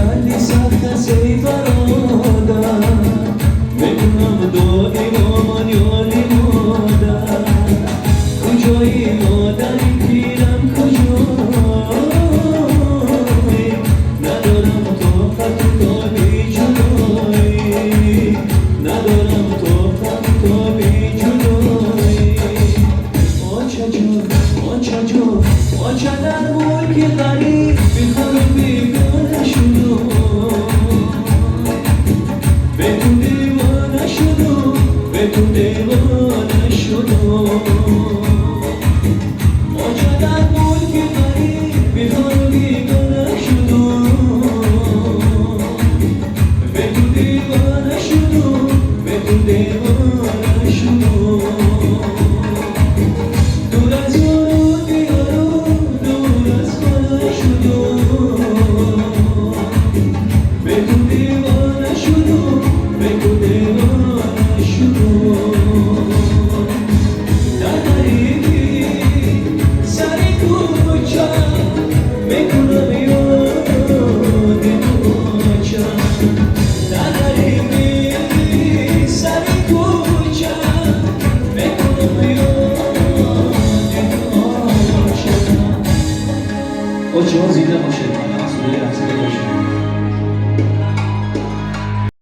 کردی سخت است ای برادر بدونم دادی با من یادی مادر کجایی مادری پیرم کجایی ندارم طاقت تا بی جدایی ندارم طاقت تا بی جدایی آچه جان آچه جان آچه در ملک غریب بیخوام بی